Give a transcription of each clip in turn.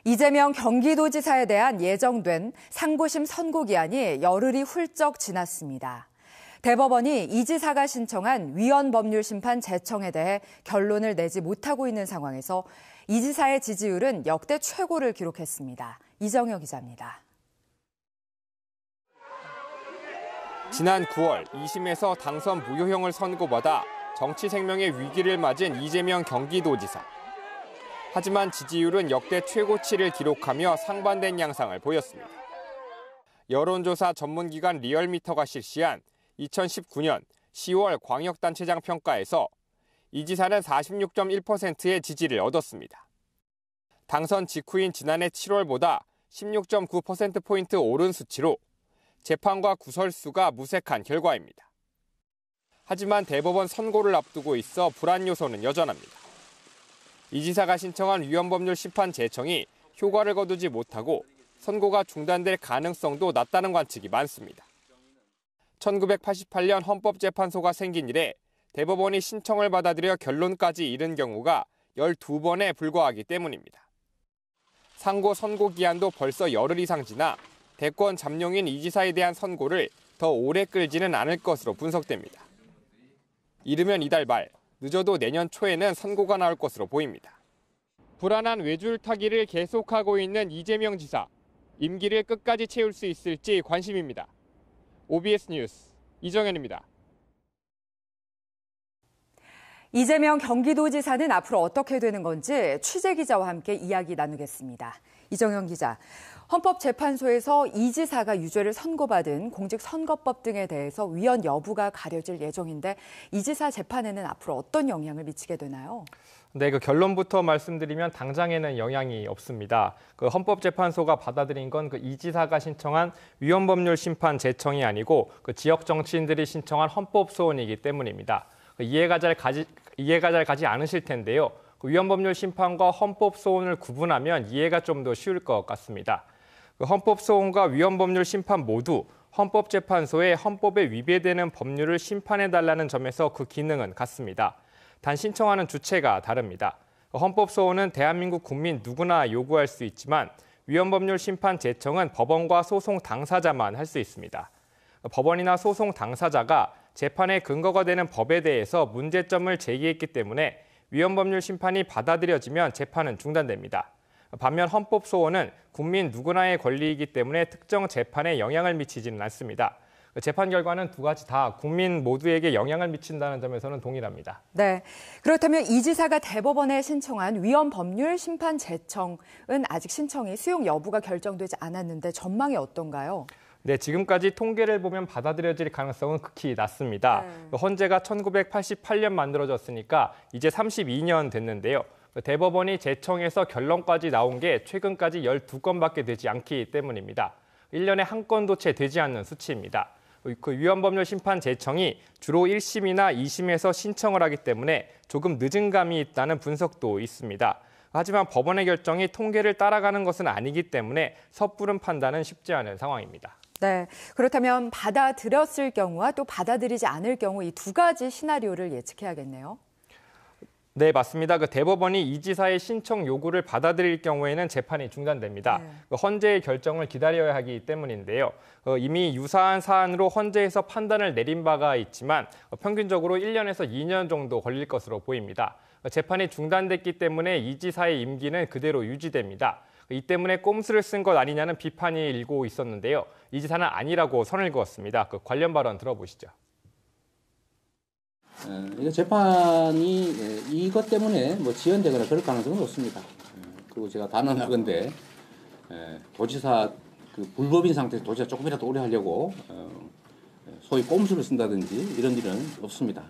이재명 경기도지사에 대한 예정된 상고심 선고기한이 열흘이 훌쩍 지났습니다. 대법원이 이 지사가 신청한 위헌법률심판 제청에 대해 결론을 내지 못하고 있는 상황에서 이 지사의 지지율은 역대 최고를 기록했습니다. 이정효 기자입니다. 지난 9월 2심에서 당선 무효형을 선고받아 정치 생명의 위기를 맞은 이재명 경기도지사. 하지만 지지율은 역대 최고치를 기록하며 상반된 양상을 보였습니다. 여론조사 전문기관 리얼미터가 실시한 2019년 10월 광역단체장 평가에서 이 지사는 46.1%의 지지를 얻었습니다. 당선 직후인 지난해 7월보다 16.9%포인트 오른 수치로 재판과 구설수가 무색한 결과입니다. 하지만 대법원 선고를 앞두고 있어 불안 요소는 여전합니다. 이 지사가 신청한 위헌법률 심판 제청이 효과를 거두지 못하고 선고가 중단될 가능성도 낮다는 관측이 많습니다. 1988년 헌법재판소가 생긴 이래 대법원이 신청을 받아들여 결론까지 이른 경우가 12번에 불과하기 때문입니다. 상고 선고 기한도 벌써 열흘 이상 지나 대권 잠룡인 이 지사에 대한 선고를 더 오래 끌지는 않을 것으로 분석됩니다. 이르면 이달 말, 늦어도 내년 초에는 선고가 나올 것으로 보입니다. 불안한 외줄타기를 계속하고 있는 이재명 지사. 임기를 끝까지 채울 수 있을지 관심입니다. OBS 뉴스 이정현입니다. 이재명 경기도지사는 앞으로 어떻게 되는 건지 취재기자와 함께 이야기 나누겠습니다. 이정현 기자, 헌법재판소에서 이 지사가 유죄를 선고받은 공직선거법 등에 대해서 위헌 여부가 가려질 예정인데 이 지사 재판에는 앞으로 어떤 영향을 미치게 되나요? 네, 결론부터 말씀드리면 당장에는 영향이 없습니다. 헌법재판소가 받아들인 건 이 지사가 신청한 위헌법률 심판 제청이 아니고 지역 정치인들이 신청한 헌법소원이기 때문입니다. 이해가 잘 가지 않으실 텐데요. 위헌법률 심판과 헌법소원을 구분하면 이해가 좀 더 쉬울 것 같습니다. 헌법소원과 위헌법률 심판 모두 헌법재판소에 헌법에 위배되는 법률을 심판해달라는 점에서 그 기능은 같습니다. 단 신청하는 주체가 다릅니다. 헌법소원은 대한민국 국민 누구나 요구할 수 있지만 위헌법률 심판 제청은 법원과 소송 당사자만 할 수 있습니다. 법원이나 소송 당사자가 재판의 근거가 되는 법에 대해서 문제점을 제기했기 때문에 위헌법률 심판이 받아들여지면 재판은 중단됩니다. 반면 헌법소원은 국민 누구나의 권리이기 때문에 특정 재판에 영향을 미치지는 않습니다. 재판 결과는 두 가지 다 국민 모두에게 영향을 미친다는 점에서는 동일합니다. 네, 그렇다면 이 지사가 대법원에 신청한 위헌법률 심판 제청은 아직 신청이 수용 여부가 결정되지 않았는데 전망이 어떤가요? 네, 지금까지 통계를 보면 받아들여질 가능성은 극히 낮습니다. 헌재가 1988년 만들어졌으니까 이제 32년 됐는데요. 대법원이 제청에서 결론까지 나온 게 최근까지 12건밖에 되지 않기 때문입니다. 1년에 한 건도 채 되지 않는 수치입니다. 위헌법률 심판 제청이 주로 1심이나 2심에서 신청을 하기 때문에 조금 늦은 감이 있다는 분석도 있습니다. 하지만 법원의 결정이 통계를 따라가는 것은 아니기 때문에 섣부른 판단은 쉽지 않은 상황입니다. 네, 그렇다면 받아들였을 경우와 또 받아들이지 않을 경우 이 두 가지 시나리오를 예측해야겠네요. 네, 맞습니다. 대법원이 이 지사의 신청 요구를 받아들일 경우에는 재판이 중단됩니다. 헌재의 결정을 기다려야 하기 때문인데요. 이미 유사한 사안으로 헌재에서 판단을 내린 바가 있지만 평균적으로 1년에서 2년 정도 걸릴 것으로 보입니다. 재판이 중단됐기 때문에 이 지사의 임기는 그대로 유지됩니다. 이 때문에 꼼수를 쓴 것 아니냐는 비판이 일고 있었는데요. 이 지사는 아니라고 선을 그었습니다. 관련 발언 들어보시죠. 재판이 이것 때문에 지연되거나 그럴 가능성은 없습니다. 그리고 제가 단언하건대 도지사 불법인 상태에서 도지사 조금이라도 오래 하려고 소위 꼼수를 쓴다든지 이런 일은 없습니다.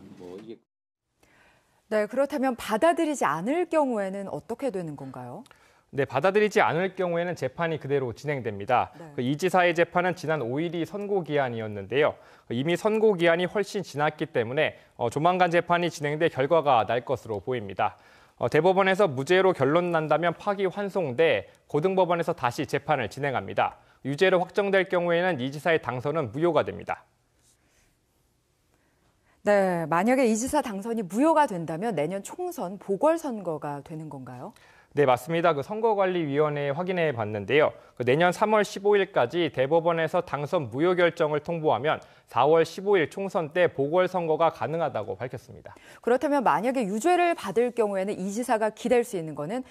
네, 그렇다면 받아들이지 않을 경우에는 어떻게 되는 건가요? 네, 받아들이지 않을 경우에는 재판이 그대로 진행됩니다. 이 지사의 재판은 지난 5일이 선고기한이었는데요. 이미 선고기한이 훨씬 지났기 때문에 조만간 재판이 진행돼 결과가 날 것으로 보입니다. 대법원에서 무죄로 결론 난다면 파기환송돼 고등법원에서 다시 재판을 진행합니다. 유죄로 확정될 경우에는 이 지사의 당선은 무효가 됩니다. 네, 만약에 이 지사 당선이 무효가 된다면 내년 총선 보궐선거가 되는 건가요? 네, 맞습니다. 선거관리위원회에 확인해 봤는데요. 내년 3월 15일까지 대법원에서 당선 무효 결정을 통보하면 4월 15일 총선 때 보궐선거가 가능하다고 밝혔습니다. 그렇다면 만약에 유죄를 받을 경우에는 이 지사가 기댈 수 있는 거는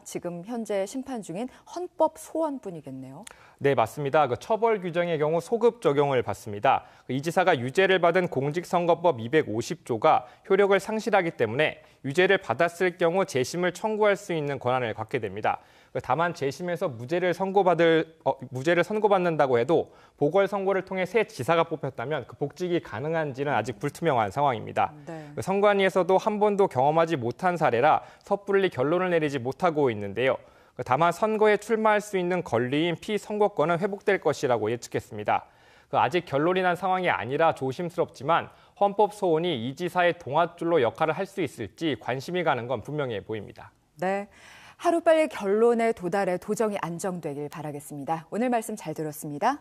지금 현재 심판 중인 헌법 소원뿐이겠네요. 네, 맞습니다. 처벌 규정의 경우 소급 적용을 받습니다. 이 지사가 유죄를 받은 공직선거법 250조가 효력을 상실하기 때문에 유죄를 받았을 경우 재심을 청구할 수 있는 권한을 갖게 됩니다. 다만 재심에서 무죄를 선고받는다고 해도 보궐선거를 통해 새 지사가 뽑혔다면 그 복직이 가능한지는 아직 불투명한 상황입니다. 네. 선관위에서도 한 번도 경험하지 못한 사례라 섣불리 결론을 내리지 못하고 있는데요. 다만 선거에 출마할 수 있는 권리인 피선거권은 회복될 것이라고 예측했습니다. 아직 결론이 난 상황이 아니라 조심스럽지만 헌법 소원이 이 지사의 동아줄로 역할을 할 수 있을지 관심이 가는 건 분명해 보입니다. 네, 하루빨리 결론에 도달해 도정이 안정되길 바라겠습니다. 오늘 말씀 잘 들었습니다.